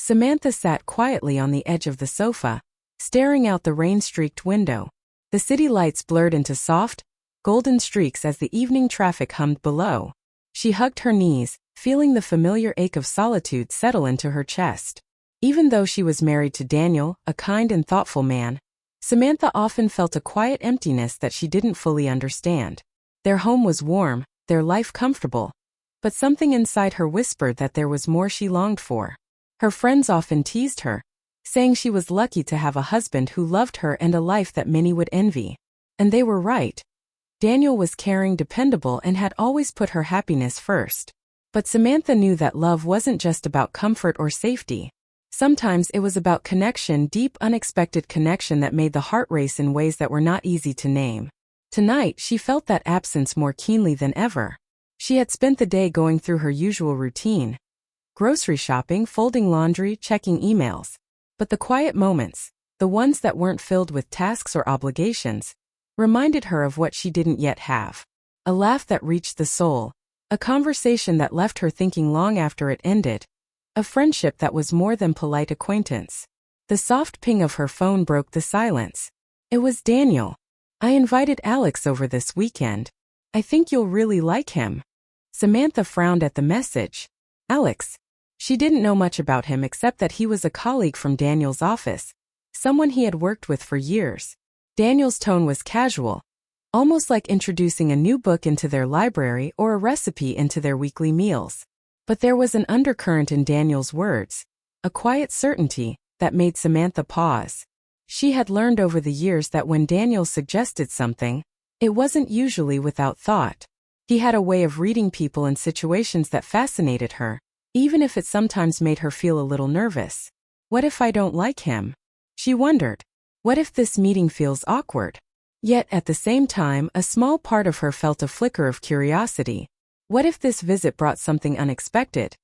Samantha sat quietly on the edge of the sofa, staring out the rain-streaked window. The city lights blurred into soft, golden streaks as the evening traffic hummed below. She hugged her knees, feeling the familiar ache of solitude settle into her chest. Even though she was married to Daniel, a kind and thoughtful man, Samantha often felt a quiet emptiness that she didn't fully understand. Their home was warm, their life comfortable, but something inside her whispered that there was more she longed for. Her friends often teased her, saying she was lucky to have a husband who loved her and a life that many would envy. And they were right. Daniel was caring, dependable, and had always put her happiness first. But Samantha knew that love wasn't just about comfort or safety. Sometimes it was about connection, deep, unexpected connection that made the heart race in ways that were not easy to name. Tonight, she felt that absence more keenly than ever. She had spent the day going through her usual routine: grocery shopping, folding laundry, checking emails. But the quiet moments, the ones that weren't filled with tasks or obligations, reminded her of what she didn't yet have. A laugh that reached the soul, a conversation that left her thinking long after it ended, a friendship that was more than polite acquaintance. The soft ping of her phone broke the silence. It was Daniel. "I invited Alex over this weekend. I think you'll really like him." Samantha frowned at the message. Alex. She didn't know much about him except that he was a colleague from Daniel's office, someone he had worked with for years. Daniel's tone was casual, almost like introducing a new book into their library or a recipe into their weekly meals. But there was an undercurrent in Daniel's words, a quiet certainty that made Samantha pause. She had learned over the years that when Daniel suggested something, it wasn't usually without thought. He had a way of reading people and situations that fascinated her, even if it sometimes made her feel a little nervous. What if I don't like him? She wondered. What if this meeting feels awkward? Yet at the same time, a small part of her felt a flicker of curiosity. What if this visit brought something unexpected?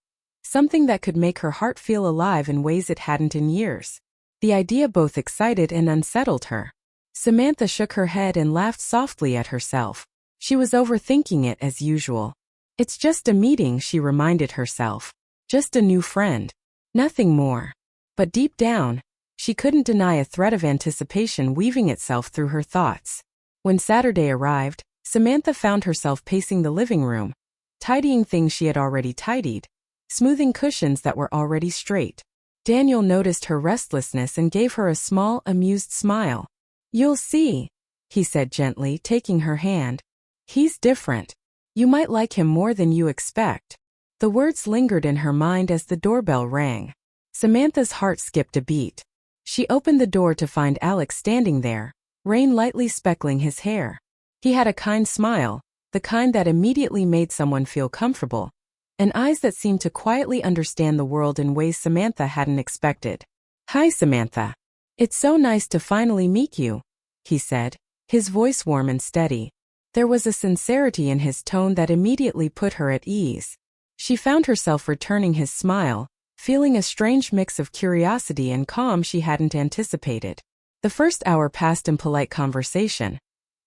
Something that could make her heart feel alive in ways it hadn't in years. The idea both excited and unsettled her. Samantha shook her head and laughed softly at herself. She was overthinking it as usual. It's just a meeting, she reminded herself. Just a new friend. Nothing more. But deep down, she couldn't deny a thread of anticipation weaving itself through her thoughts. When Saturday arrived, Samantha found herself pacing the living room, tidying things she had already tidied, smoothing cushions that were already straight. Daniel noticed her restlessness and gave her a small, amused smile. "You'll see," he said gently, taking her hand. "He's different. You might like him more than you expect." The words lingered in her mind as the doorbell rang. Samantha's heart skipped a beat. She opened the door to find Alex standing there, rain lightly speckling his hair. He had a kind smile, the kind that immediately made someone feel comfortable, and eyes that seemed to quietly understand the world in ways Samantha hadn't expected. "Hi, Samantha. It's so nice to finally meet you," he said, his voice warm and steady. There was a sincerity in his tone that immediately put her at ease. She found herself returning his smile, feeling a strange mix of curiosity and calm she hadn't anticipated. The first hour passed in polite conversation,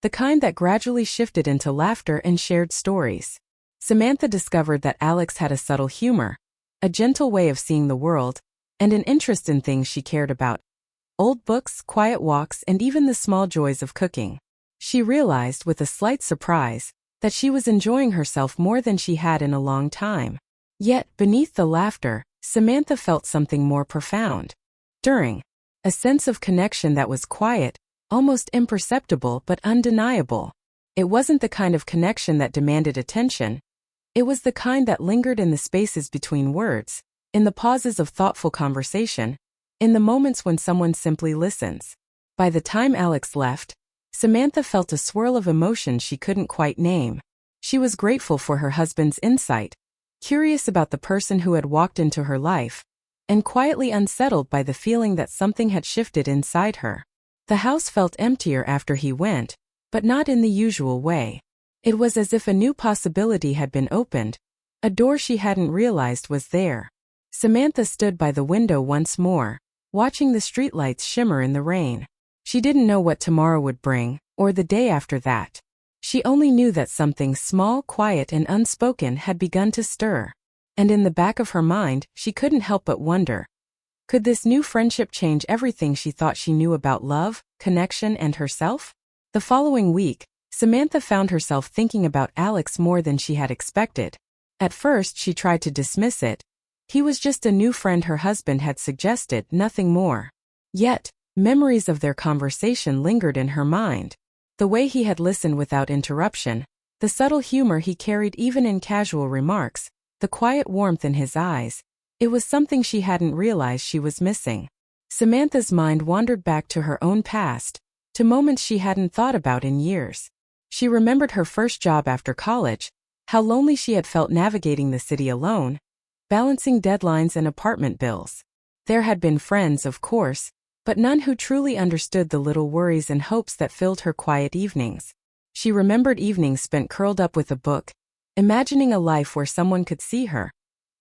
the kind that gradually shifted into laughter and shared stories. Samantha discovered that Alex had a subtle humor, a gentle way of seeing the world, and an interest in things she cared about: old books, quiet walks, and even the small joys of cooking. She realized, with a slight surprise, that she was enjoying herself more than she had in a long time. Yet, beneath the laughter, Samantha felt something more profound. A sense of connection that was quiet, almost imperceptible but undeniable. It wasn't the kind of connection that demanded attention. It was the kind that lingered in the spaces between words, in the pauses of thoughtful conversation, in the moments when someone simply listens. By the time Alex left, Samantha felt a swirl of emotion she couldn't quite name. She was grateful for her husband's insight, curious about the person who had walked into her life, and quietly unsettled by the feeling that something had shifted inside her. The house felt emptier after he went, but not in the usual way. It was as if a new possibility had been opened, a door she hadn't realized was there. Samantha stood by the window once more, watching the streetlights shimmer in the rain. She didn't know what tomorrow would bring, or the day after that. She only knew that something small, quiet, and unspoken had begun to stir. And in the back of her mind, she couldn't help but wonder, Could this new friendship change everything she thought she knew about love, connection, and herself? The following week, Samantha found herself thinking about Alex more than she had expected. At first, she tried to dismiss it. He was just a new friend her husband had suggested, nothing more. Yet, memories of their conversation lingered in her mind. The way he had listened without interruption, the subtle humor he carried even in casual remarks, the quiet warmth in his eyes. It was something she hadn't realized she was missing. Samantha's mind wandered back to her own past, to moments she hadn't thought about in years. She remembered her first job after college, how lonely she had felt navigating the city alone, balancing deadlines and apartment bills. There had been friends, of course, but none who truly understood the little worries and hopes that filled her quiet evenings. She remembered evenings spent curled up with a book, imagining a life where someone could see her.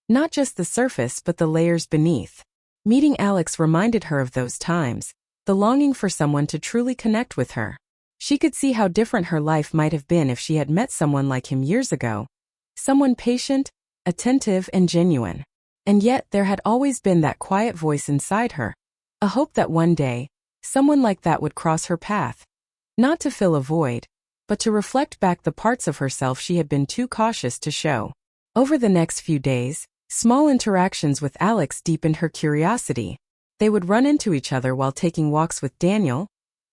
Not just the surface but the layers beneath. Meeting Alex reminded her of those times, the longing for someone to truly connect with her. She could see how different her life might have been if she had met someone like him years ago. Someone patient, attentive, and genuine. And yet there had always been that quiet voice inside her. A hope that one day, someone like that would cross her path. Not to fill a void, but to reflect back the parts of herself she had been too cautious to show. Over the next few days, small interactions with Alex deepened her curiosity. They would run into each other while taking walks with Daniel,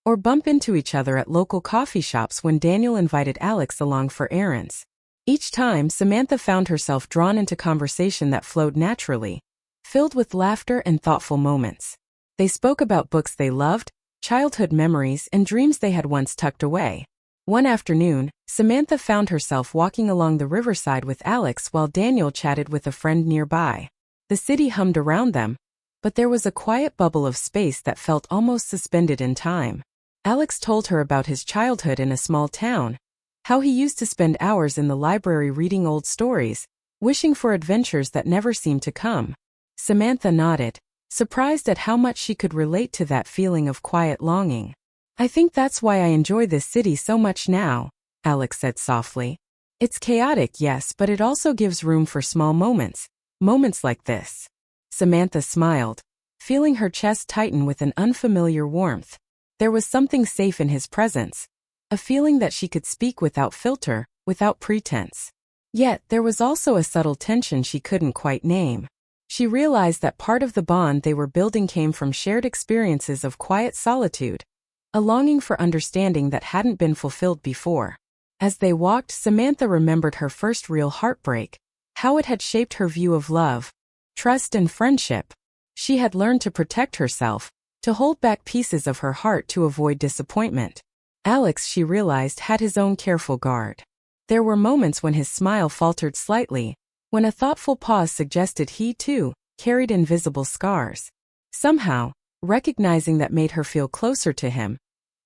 or bump into each other at local coffee shops when Daniel invited Alex along for errands. Each time, Samantha found herself drawn into conversation that flowed naturally, filled with laughter and thoughtful moments. They spoke about books they loved, childhood memories, and dreams they had once tucked away. One afternoon, Samantha found herself walking along the riverside with Alex while Daniel chatted with a friend nearby. The city hummed around them, but there was a quiet bubble of space that felt almost suspended in time. Alex told her about his childhood in a small town, how he used to spend hours in the library reading old stories, wishing for adventures that never seemed to come. Samantha nodded, surprised at how much she could relate to that feeling of quiet longing. "I think that's why I enjoy this city so much now," Alex said softly. "It's chaotic, yes, but it also gives room for small moments. Moments like this." Samantha smiled, feeling her chest tighten with an unfamiliar warmth. There was something safe in his presence, a feeling that she could speak without filter, without pretense. Yet, there was also a subtle tension she couldn't quite name. She realized that part of the bond they were building came from shared experiences of quiet solitude, a longing for understanding that hadn't been fulfilled before. As they walked, Samantha remembered her first real heartbreak, how it had shaped her view of love, trust, and friendship. She had learned to protect herself, to hold back pieces of her heart to avoid disappointment. Alex, she realized, had his own careful guard. There were moments when his smile faltered slightly, when a thoughtful pause suggested he, too, carried invisible scars. Somehow, recognizing that made her feel closer to him,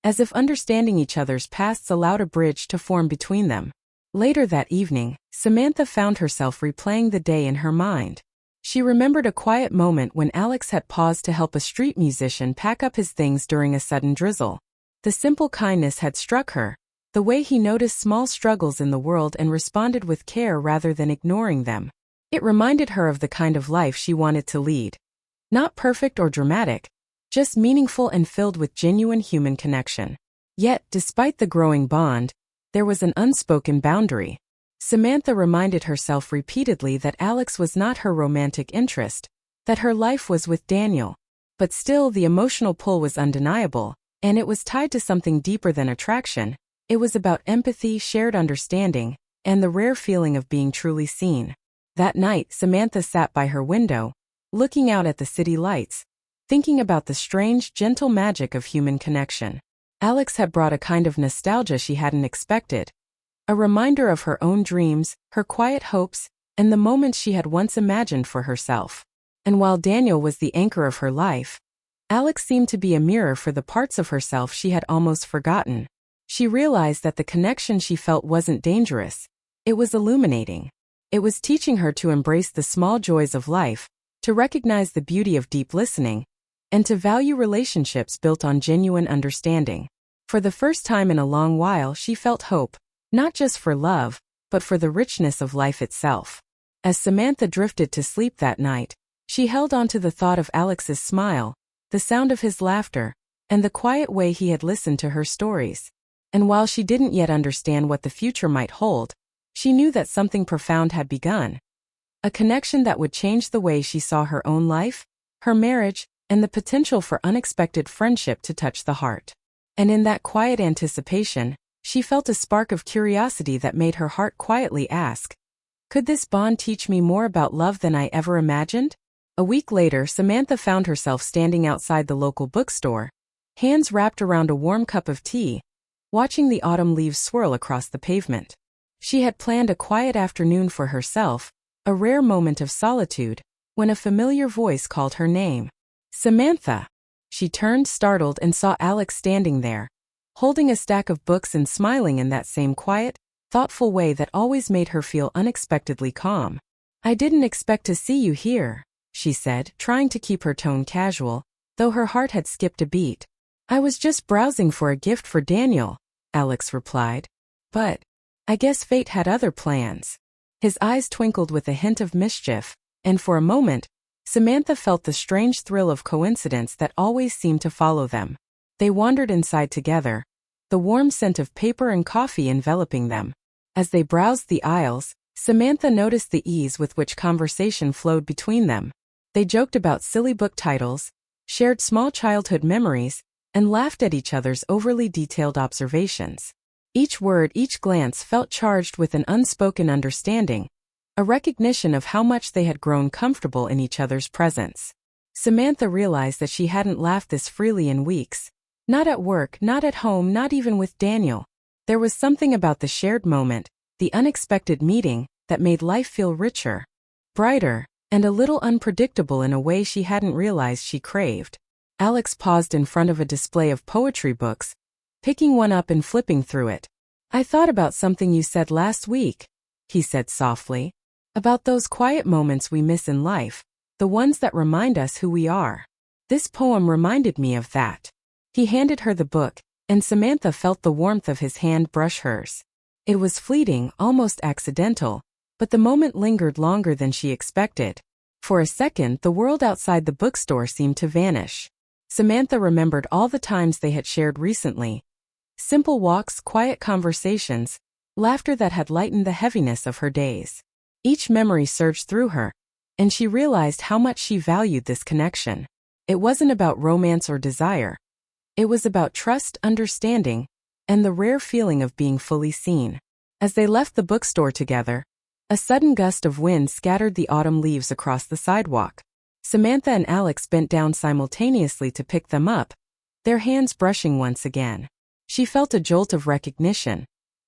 as if understanding each other's pasts allowed a bridge to form between them. Later that evening, Samantha found herself replaying the day in her mind. She remembered a quiet moment when Alex had paused to help a street musician pack up his things during a sudden drizzle. The simple kindness had struck her, the way he noticed small struggles in the world and responded with care rather than ignoring them. It reminded her of the kind of life she wanted to lead. Not perfect or dramatic, just meaningful and filled with genuine human connection. Yet, despite the growing bond, there was an unspoken boundary. Samantha reminded herself repeatedly that Alex was not her romantic interest, that her life was with Daniel. But still, the emotional pull was undeniable, and it was tied to something deeper than attraction. It was about empathy, shared understanding, and the rare feeling of being truly seen. That night, Samantha sat by her window, looking out at the city lights, thinking about the strange, gentle magic of human connection. Alex had brought a kind of nostalgia she hadn't expected, a reminder of her own dreams, her quiet hopes, and the moments she had once imagined for herself. And while Daniel was the anchor of her life, Alex seemed to be a mirror for the parts of herself she had almost forgotten. She realized that the connection she felt wasn't dangerous. It was illuminating. It was teaching her to embrace the small joys of life, to recognize the beauty of deep listening, and to value relationships built on genuine understanding. For the first time in a long while, she felt hope, not just for love, but for the richness of life itself. As Samantha drifted to sleep that night, She held on to the thought of Alex's smile, the sound of his laughter, and the quiet way he had listened to her stories. And while she didn't yet understand what the future might hold, she knew that something profound had begun. A connection that would change the way she saw her own life, her marriage, and the potential for unexpected friendship to touch the heart. And in that quiet anticipation, she felt a spark of curiosity that made her heart quietly ask, could this bond teach me more about love than I ever imagined? A week later, Samantha found herself standing outside the local bookstore, hands wrapped around a warm cup of tea, watching the autumn leaves swirl across the pavement. She had planned a quiet afternoon for herself, a rare moment of solitude, when a familiar voice called her name. Samantha! She turned startled and saw Alex standing there, holding a stack of books and smiling in that same quiet, thoughtful way that always made her feel unexpectedly calm. I didn't expect to see you here, she said, trying to keep her tone casual, though her heart had skipped a beat. I was just browsing for a gift for Daniel, Alex replied. But I guess fate had other plans. His eyes twinkled with a hint of mischief, and for a moment, Samantha felt the strange thrill of coincidence that always seemed to follow them. They wandered inside together, the warm scent of paper and coffee enveloping them. As they browsed the aisles, Samantha noticed the ease with which conversation flowed between them. They joked about silly book titles, shared small childhood memories, and laughed at each other's overly detailed observations. Each word, each glance felt charged with an unspoken understanding, a recognition of how much they had grown comfortable in each other's presence. Samantha realized that she hadn't laughed this freely in weeks. Not at work, not at home, not even with Daniel. There was something about the shared moment, the unexpected meeting, that made life feel richer, brighter, and a little unpredictable in a way she hadn't realized she craved. Alex paused in front of a display of poetry books, picking one up and flipping through it. I thought about something you said last week, he said softly. About those quiet moments we miss in life, the ones that remind us who we are. This poem reminded me of that. He handed her the book, and Samantha felt the warmth of his hand brush hers. It was fleeting, almost accidental, but the moment lingered longer than she expected. For a second, the world outside the bookstore seemed to vanish. Samantha remembered all the times they had shared recently. Simple walks, quiet conversations, laughter that had lightened the heaviness of her days. Each memory surged through her, and she realized how much she valued this connection. It wasn't about romance or desire. It was about trust, understanding, and the rare feeling of being fully seen. As they left the bookstore together, a sudden gust of wind scattered the autumn leaves across the sidewalk. Samantha and Alex bent down simultaneously to pick them up, their hands brushing once again. She felt a jolt of recognition,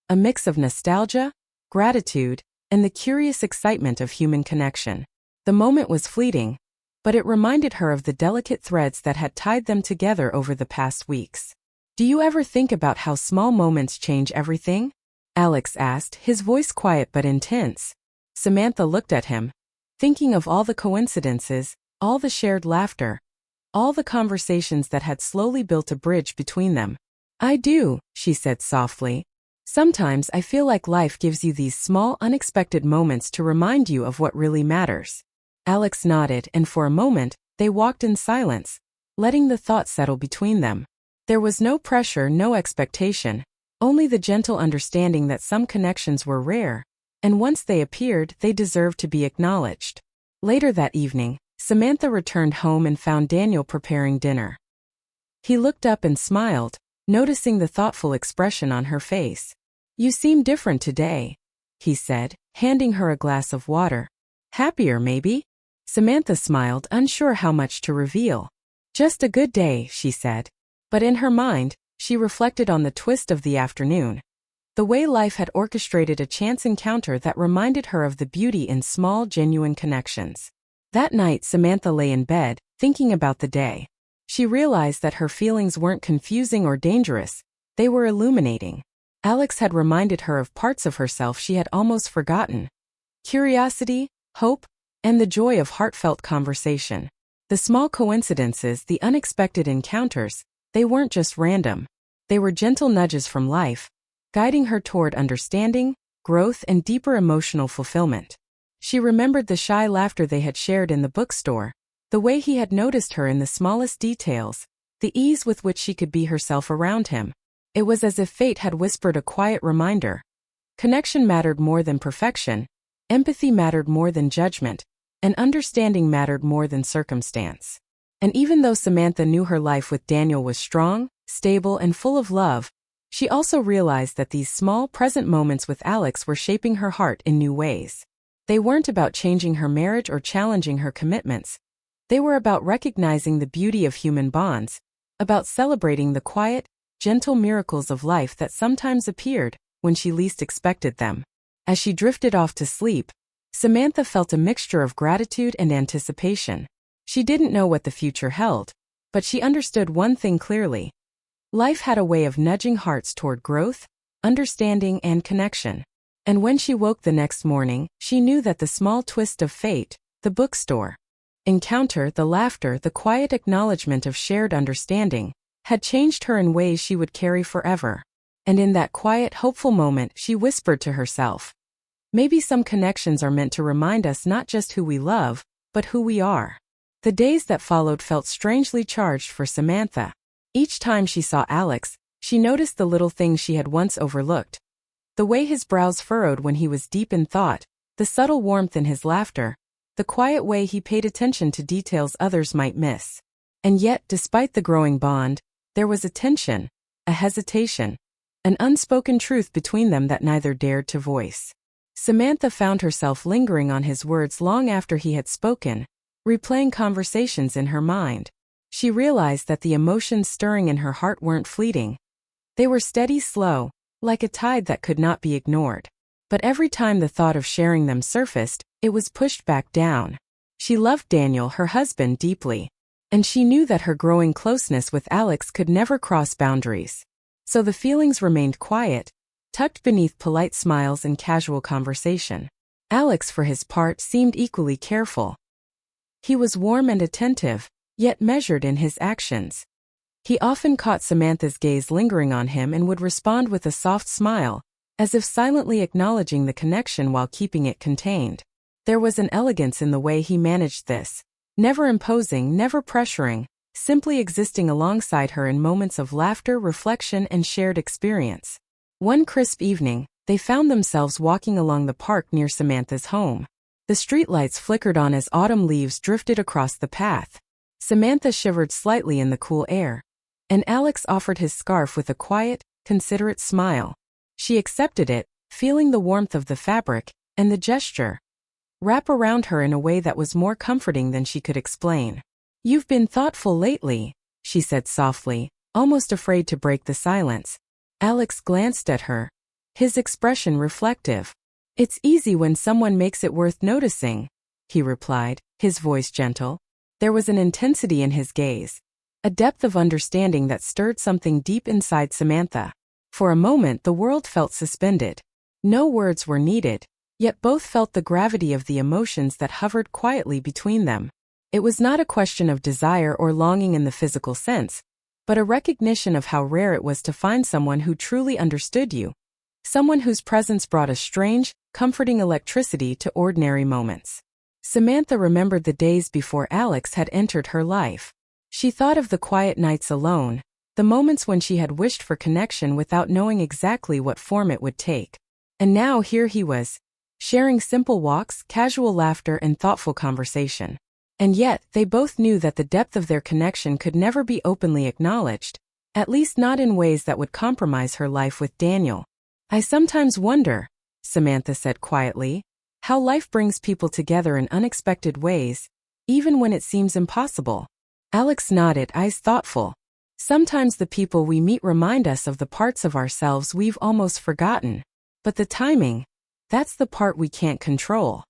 a mix of nostalgia, gratitude, and the curious excitement of human connection. The moment was fleeting, but it reminded her of the delicate threads that had tied them together over the past weeks. Do you ever think about how small moments change everything? Alex asked, his voice quiet but intense. Samantha looked at him, thinking of all the coincidences, all the shared laughter, all the conversations that had slowly built a bridge between them. I do, she said softly. Sometimes I feel like life gives you these small, unexpected moments to remind you of what really matters. Alex nodded, and for a moment, they walked in silence, letting the thought settle between them. There was no pressure, no expectation, only the gentle understanding that some connections were rare, and once they appeared, they deserved to be acknowledged. Later that evening, Samantha returned home and found Daniel preparing dinner. He looked up and smiled, noticing the thoughtful expression on her face. You seem different today, he said, handing her a glass of water. Happier, maybe? Samantha smiled, unsure how much to reveal. Just a good day, she said. But in her mind, she reflected on the twist of the afternoon. The way life had orchestrated a chance encounter that reminded her of the beauty in small, genuine connections. That night, Samantha lay in bed, thinking about the day. She realized that her feelings weren't confusing or dangerous, they were illuminating. Alex had reminded her of parts of herself she had almost forgotten. Curiosity, hope, and the joy of heartfelt conversation. The small coincidences, the unexpected encounters, they weren't just random. They were gentle nudges from life, guiding her toward understanding, growth, and deeper emotional fulfillment. She remembered the shy laughter they had shared in the bookstore, the way he had noticed her in the smallest details, the ease with which she could be herself around him. It was as if fate had whispered a quiet reminder. Connection mattered more than perfection, empathy mattered more than judgment, and understanding mattered more than circumstance. And even though Samantha knew her life with Daniel was strong, stable, and full of love, she also realized that these small, present moments with Alex were shaping her heart in new ways. They weren't about changing her marriage or challenging her commitments. They were about recognizing the beauty of human bonds, about celebrating the quiet, gentle miracles of life that sometimes appeared when she least expected them. As she drifted off to sleep, Samantha felt a mixture of gratitude and anticipation. She didn't know what the future held, but she understood one thing clearly. Life had a way of nudging hearts toward growth, understanding, and connection. And when she woke the next morning, she knew that the small twist of fate, the bookstore encounter, the laughter, the quiet acknowledgement of shared understanding, had changed her in ways she would carry forever. And in that quiet, hopeful moment, she whispered to herself, maybe some connections are meant to remind us not just who we love, but who we are. The days that followed felt strangely charged for Samantha. Each time she saw Alex, she noticed the little things she had once overlooked. The way his brows furrowed when he was deep in thought, the subtle warmth in his laughter, the quiet way he paid attention to details others might miss. And yet, despite the growing bond, there was a tension, a hesitation, an unspoken truth between them that neither dared to voice. Samantha found herself lingering on his words long after he had spoken, replaying conversations in her mind. She realized that the emotions stirring in her heart weren't fleeting. They were steady, slow, like a tide that could not be ignored. But every time the thought of sharing them surfaced, it was pushed back down. She loved Daniel, her husband, deeply, and she knew that her growing closeness with Alex could never cross boundaries. So the feelings remained quiet, tucked beneath polite smiles and casual conversation. Alex, for his part, seemed equally careful. He was warm and attentive, yet measured in his actions. He often caught Samantha's gaze lingering on him and would respond with a soft smile, as if silently acknowledging the connection while keeping it contained. There was an elegance in the way he managed this, never imposing, never pressuring, simply existing alongside her in moments of laughter, reflection, and shared experience. One crisp evening, they found themselves walking along the park near Samantha's home. The streetlights flickered on as autumn leaves drifted across the path. Samantha shivered slightly in the cool air, and Alex offered his scarf with a quiet, considerate smile. She accepted it, feeling the warmth of the fabric, and the gesture wrap around her in a way that was more comforting than she could explain. "You've been thoughtful lately," she said softly, almost afraid to break the silence. Alex glanced at her, his expression reflective. "It's easy when someone makes it worth noticing," he replied, his voice gentle. There was an intensity in his gaze, a depth of understanding that stirred something deep inside Samantha. For a moment the world felt suspended. No words were needed, yet both felt the gravity of the emotions that hovered quietly between them. It was not a question of desire or longing in the physical sense, but a recognition of how rare it was to find someone who truly understood you, someone whose presence brought a strange, comforting electricity to ordinary moments. Samantha remembered the days before Alex had entered her life. She thought of the quiet nights alone, the moments when she had wished for connection without knowing exactly what form it would take. And now here he was, sharing simple walks, casual laughter, and thoughtful conversation. And yet, they both knew that the depth of their connection could never be openly acknowledged, at least not in ways that would compromise her life with Daniel. "I sometimes wonder," Samantha said quietly, "how life brings people together in unexpected ways, even when it seems impossible." Alex nodded, eyes thoughtful. "Sometimes the people we meet remind us of the parts of ourselves we've almost forgotten. But the timing, that's the part we can't control."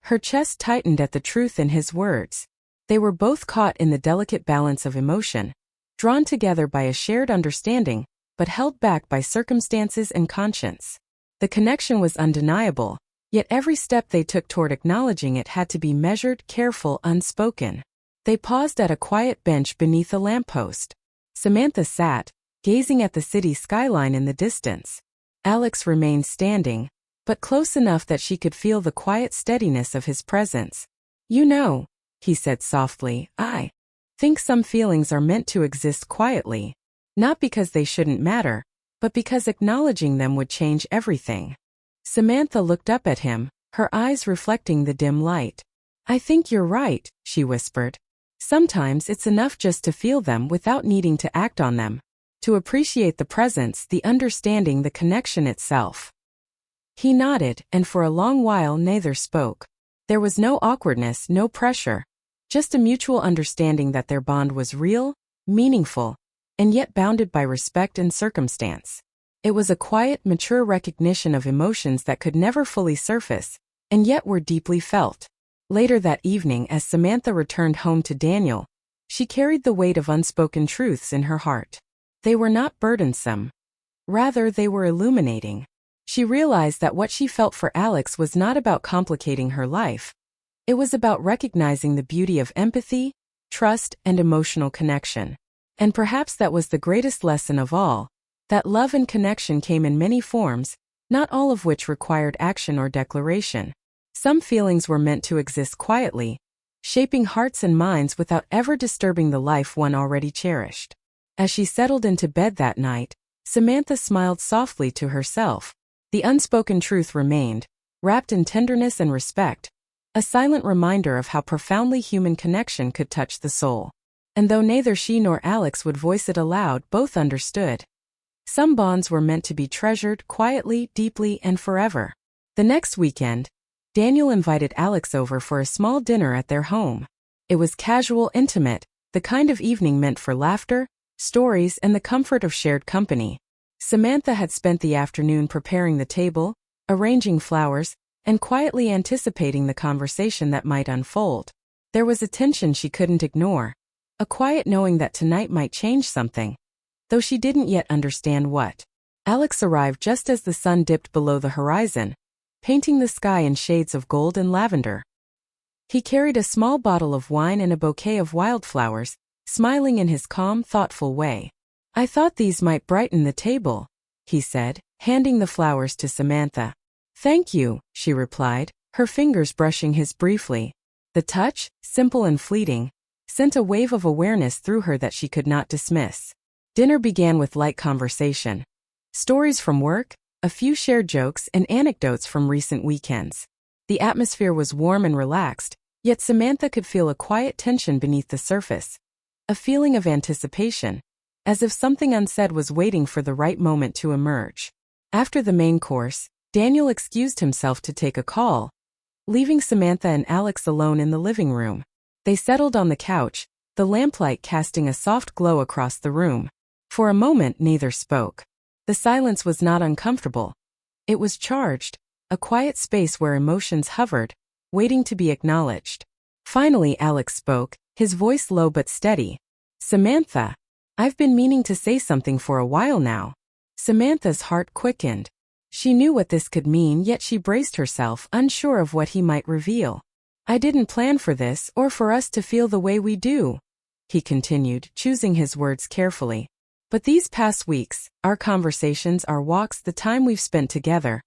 Her chest tightened at the truth in his words. They were both caught in the delicate balance of emotion, drawn together by a shared understanding, but held back by circumstances and conscience. The connection was undeniable, yet every step they took toward acknowledging it had to be measured, careful, unspoken. They paused at a quiet bench beneath a lamppost. Samantha sat, gazing at the city skyline in the distance. Alex remained standing, but close enough that she could feel the quiet steadiness of his presence. "You know," he said softly, "I think some feelings are meant to exist quietly. Not because they shouldn't matter, but because acknowledging them would change everything." Samantha looked up at him, her eyes reflecting the dim light. "I think you're right," she whispered. "Sometimes it's enough just to feel them without needing to act on them. To appreciate the presence, the understanding, the connection itself." He nodded, and for a long while neither spoke. There was no awkwardness, no pressure. Just a mutual understanding that their bond was real, meaningful, and yet bounded by respect and circumstance. It was a quiet, mature recognition of emotions that could never fully surface, and yet were deeply felt. Later that evening, as Samantha returned home to Daniel, she carried the weight of unspoken truths in her heart. They were not burdensome. Rather, they were illuminating. She realized that what she felt for Alex was not about complicating her life. It was about recognizing the beauty of empathy, trust, and emotional connection. And perhaps that was the greatest lesson of all, that love and connection came in many forms, not all of which required action or declaration. Some feelings were meant to exist quietly, shaping hearts and minds without ever disturbing the life one already cherished. As she settled into bed that night, Samantha smiled softly to herself. The unspoken truth remained, wrapped in tenderness and respect, a silent reminder of how profoundly human connection could touch the soul. And though neither she nor Alex would voice it aloud, both understood. Some bonds were meant to be treasured quietly, deeply, and forever. The next weekend, Daniel invited Alex over for a small dinner at their home. It was casual, intimate, the kind of evening meant for laughter, stories, and the comfort of shared company. Samantha had spent the afternoon preparing the table, arranging flowers, and quietly anticipating the conversation that might unfold. There was a tension she couldn't ignore, a quiet knowing that tonight might change something, though she didn't yet understand what. Alex arrived just as the sun dipped below the horizon, painting the sky in shades of gold and lavender. He carried a small bottle of wine and a bouquet of wildflowers, smiling in his calm, thoughtful way. "I thought these might brighten the table," he said, handing the flowers to Samantha. "Thank you," she replied, her fingers brushing his briefly. The touch, simple and fleeting, sent a wave of awareness through her that she could not dismiss. Dinner began with light conversation. Stories from work, a few shared jokes, and anecdotes from recent weekends. The atmosphere was warm and relaxed, yet Samantha could feel a quiet tension beneath the surface. A feeling of anticipation, as if something unsaid was waiting for the right moment to emerge. After the main course, Daniel excused himself to take a call, leaving Samantha and Alex alone in the living room. They settled on the couch, the lamplight casting a soft glow across the room. For a moment neither spoke. The silence was not uncomfortable. It was charged, a quiet space where emotions hovered, waiting to be acknowledged. Finally Alex spoke, his voice low but steady. "Samantha, I've been meaning to say something for a while now." Samantha's heart quickened. She knew what this could mean, yet she braced herself, unsure of what he might reveal. "I didn't plan for this or for us to feel the way we do," he continued, choosing his words carefully. "But these past weeks, our conversations, our walks, the time we've spent together,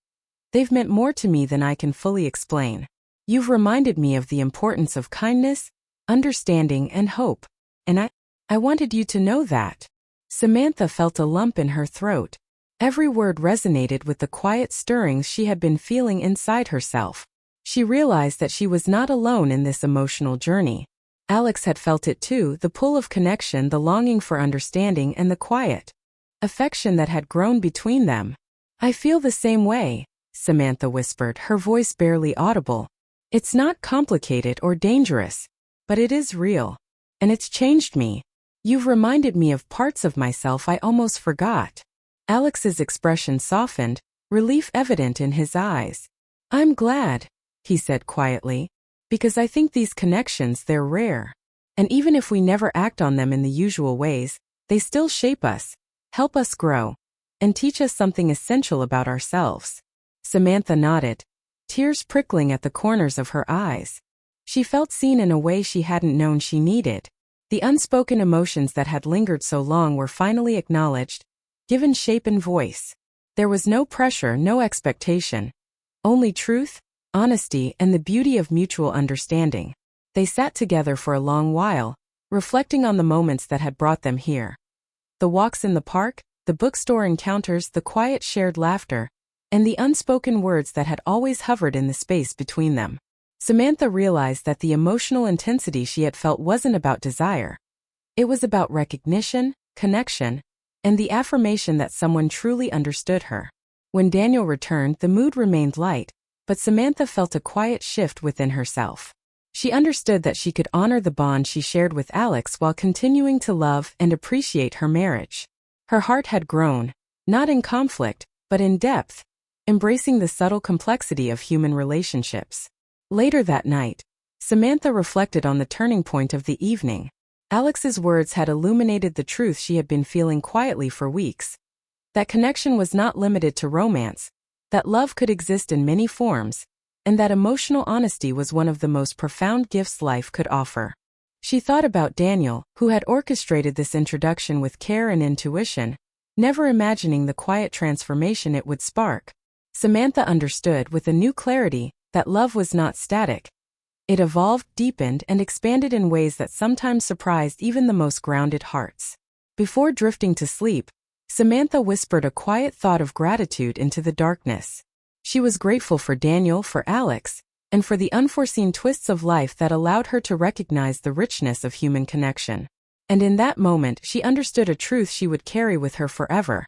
they've meant more to me than I can fully explain. You've reminded me of the importance of kindness, understanding, and hope, and I wanted you to know that." Samantha felt a lump in her throat. Every word resonated with the quiet stirrings she had been feeling inside herself. She realized that she was not alone in this emotional journey. Alex had felt it too, the pull of connection, the longing for understanding, and the quiet affection that had grown between them. "I feel the same way," Samantha whispered, her voice barely audible. "It's not complicated or dangerous, but it is real. And it's changed me. You've reminded me of parts of myself I almost forgot." Alex's expression softened, relief evident in his eyes. "I'm glad," he said quietly, "because I think these connections, they're rare. And even if we never act on them in the usual ways, they still shape us, help us grow, and teach us something essential about ourselves." Samantha nodded, tears prickling at the corners of her eyes. She felt seen in a way she hadn't known she needed. The unspoken emotions that had lingered so long were finally acknowledged, given shape and voice. There was no pressure, no expectation, Only truth, honesty, and the beauty of mutual understanding. They sat together for a long while, reflecting on the moments that had brought them here. The walks in the park, the bookstore encounters, the quiet shared laughter, and the unspoken words that had always hovered in the space between them. Samantha realized that the emotional intensity she had felt wasn't about desire. It was about recognition, connection, and the affirmation that someone truly understood her. When Daniel returned, the mood remained light, but Samantha felt a quiet shift within herself. She understood that she could honor the bond she shared with Alex while continuing to love and appreciate her marriage. Her heart had grown, not in conflict, but in depth, embracing the subtle complexity of human relationships. Later that night, Samantha reflected on the turning point of the evening. Alex's words had illuminated the truth she had been feeling quietly for weeks. That connection was not limited to romance, that love could exist in many forms, and that emotional honesty was one of the most profound gifts life could offer. She thought about Daniel, who had orchestrated this introduction with care and intuition, never imagining the quiet transformation it would spark. Samantha understood with a new clarity that love was not static. It evolved, deepened, and expanded in ways that sometimes surprised even the most grounded hearts. Before drifting to sleep, Samantha whispered a quiet thought of gratitude into the darkness. She was grateful for Daniel, for Alex, and for the unforeseen twists of life that allowed her to recognize the richness of human connection. And in that moment, she understood a truth she would carry with her forever.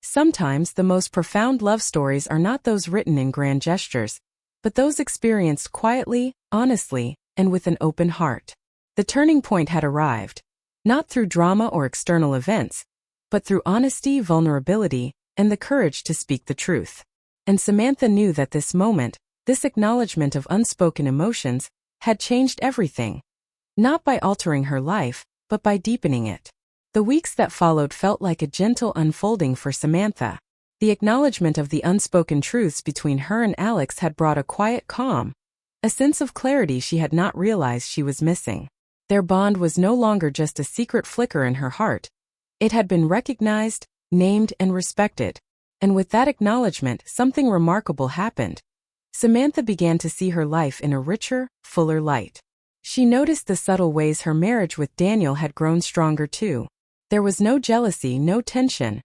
Sometimes the most profound love stories are not those written in grand gestures, but those experienced quietly, honestly, and with an open heart. The turning point had arrived, not through drama or external events, but through honesty, vulnerability, and the courage to speak the truth. And Samantha knew that this moment, this acknowledgement of unspoken emotions, had changed everything. Not by altering her life, but by deepening it. The weeks that followed felt like a gentle unfolding for Samantha. The acknowledgement of the unspoken truths between her and Alex had brought a quiet calm, a sense of clarity she had not realized she was missing. Their bond was no longer just a secret flicker in her heart. It had been recognized, named, and respected. And with that acknowledgement, something remarkable happened. Samantha began to see her life in a richer, fuller light. She noticed the subtle ways her marriage with Daniel had grown stronger too. There was no jealousy, no tension,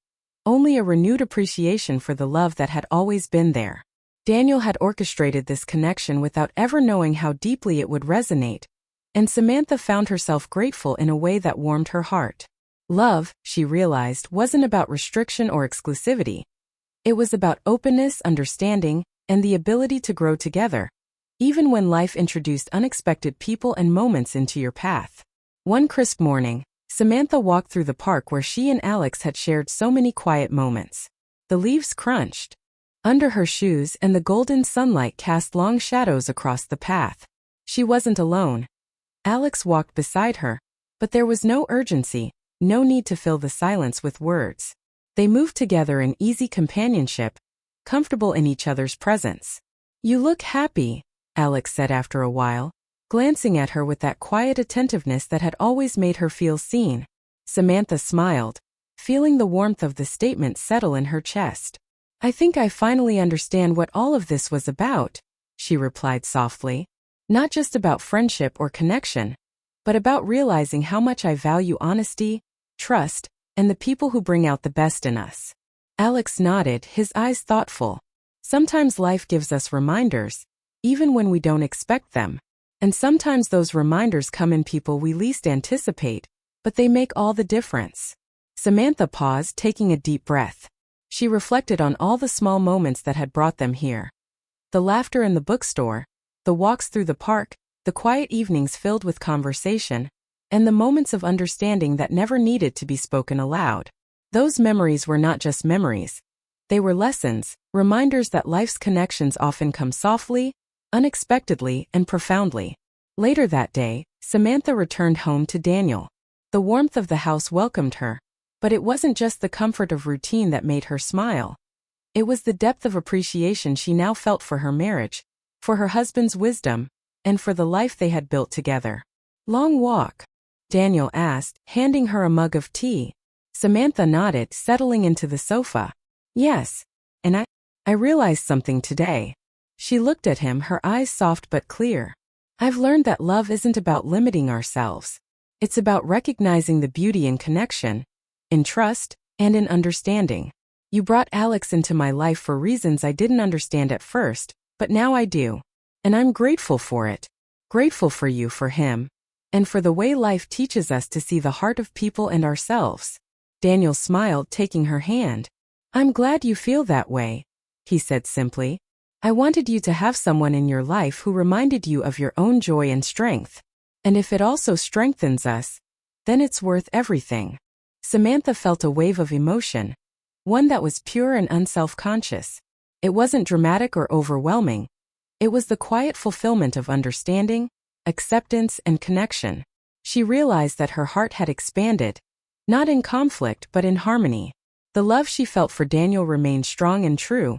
only a renewed appreciation for the love that had always been there. Daniel had orchestrated this connection without ever knowing how deeply it would resonate, and Samantha found herself grateful in a way that warmed her heart. Love, she realized, wasn't about restriction or exclusivity. It was about openness, understanding, and the ability to grow together, even when life introduced unexpected people and moments into your path. One crisp morning, Samantha walked through the park where she and Alex had shared so many quiet moments. The leaves crunched under her shoes and the golden sunlight cast long shadows across the path. She wasn't alone. Alex walked beside her, but there was no urgency, no need to fill the silence with words. They moved together in easy companionship, comfortable in each other's presence. "You look happy," Alex said after a while, glancing at her with that quiet attentiveness that had always made her feel seen. Samantha smiled, feeling the warmth of the statement settle in her chest. "I think I finally understand what all of this was about," she replied softly. "Not just about friendship or connection, but about realizing how much I value honesty, trust, and the people who bring out the best in us." Alex nodded, his eyes thoughtful. Sometimes life gives us reminders, even when we don't expect them. And sometimes those reminders come in people we least anticipate, but they make all the difference. Samantha paused, taking a deep breath. She reflected on all the small moments that had brought them here. The laughter in the bookstore, the walks through the park, the quiet evenings filled with conversation, and the moments of understanding that never needed to be spoken aloud. Those memories were not just memories. They were lessons, reminders that life's connections often come softly, unexpectedly, and profoundly. Later that day, Samantha returned home to Daniel. The warmth of the house welcomed her, but it wasn't just the comfort of routine that made her smile. It was the depth of appreciation she now felt for her marriage, for her husband's wisdom, and for the life they had built together. "Long walk?" Daniel asked, handing her a mug of tea. Samantha nodded, settling into the sofa. "Yes, and I realized something today. She looked at him, her eyes soft but clear. I've learned that love isn't about limiting ourselves. It's about recognizing the beauty in connection, in trust, and in understanding. You brought Alex into my life for reasons I didn't understand at first, but now I do. And I'm grateful for it. Grateful for you, for him, and for the way life teaches us to see the heart of people and ourselves. Daniel smiled, taking her hand. I'm glad you feel that way, he said simply. I wanted you to have someone in your life who reminded you of your own joy and strength. And if it also strengthens us, then it's worth everything. Samantha felt a wave of emotion, one that was pure and unself-conscious. It wasn't dramatic or overwhelming. It was the quiet fulfillment of understanding, acceptance, and connection. She realized that her heart had expanded, not in conflict but in harmony. The love she felt for Daniel remained strong and true,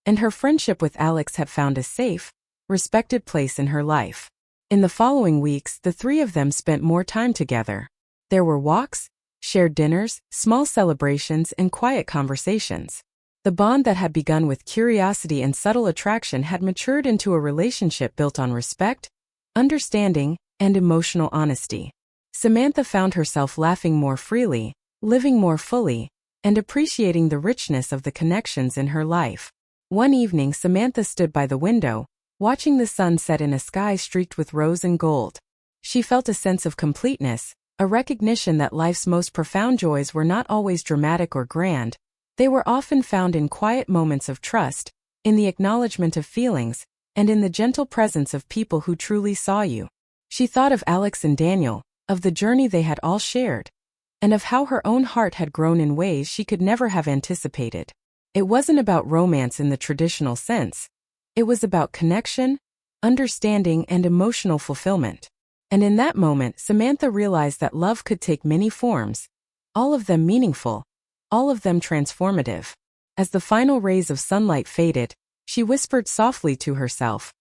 and her friendship with Alex had found a safe, respected place in her life. In the following weeks, the three of them spent more time together. There were walks, shared dinners, small celebrations, and quiet conversations. The bond that had begun with curiosity and subtle attraction had matured into a relationship built on respect, understanding, and emotional honesty. Samantha found herself laughing more freely, living more fully, and appreciating the richness of the connections in her life. One evening, Samantha stood by the window, watching the sun set in a sky streaked with rose and gold. She felt a sense of completeness, a recognition that life's most profound joys were not always dramatic or grand. They were often found in quiet moments of trust, in the acknowledgement of feelings, and in the gentle presence of people who truly saw you. She thought of Alex and Daniel, of the journey they had all shared, and of how her own heart had grown in ways she could never have anticipated. It wasn't about romance in the traditional sense. It was about connection, understanding, and emotional fulfillment. And in that moment, Samantha realized that love could take many forms, all of them meaningful, all of them transformative. As the final rays of sunlight faded, she whispered softly to herself,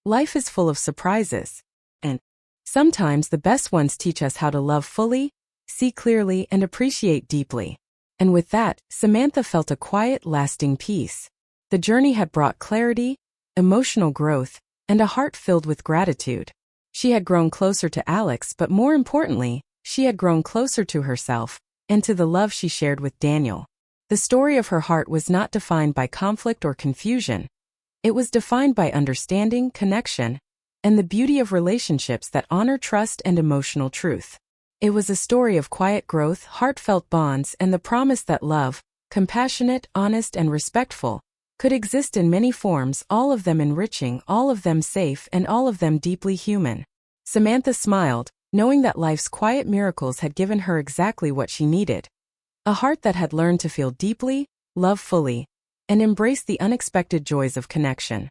"Life is full of surprises, and sometimes the best ones teach us how to love fully, see clearly, and appreciate deeply." And with that, Samantha felt a quiet, lasting peace. The journey had brought clarity, emotional growth, and a heart filled with gratitude. She had grown closer to Alex, but more importantly, she had grown closer to herself, and to the love she shared with Daniel. The story of her heart was not defined by conflict or confusion. It was defined by understanding, connection, and the beauty of relationships that honor trust and emotional truth. It was a story of quiet growth, heartfelt bonds, and the promise that love, compassionate, honest, and respectful, could exist in many forms, all of them enriching, all of them safe, and all of them deeply human. Samantha smiled, knowing that life's quiet miracles had given her exactly what she needed. A heart that had learned to feel deeply, love fully, and embrace the unexpected joys of connection.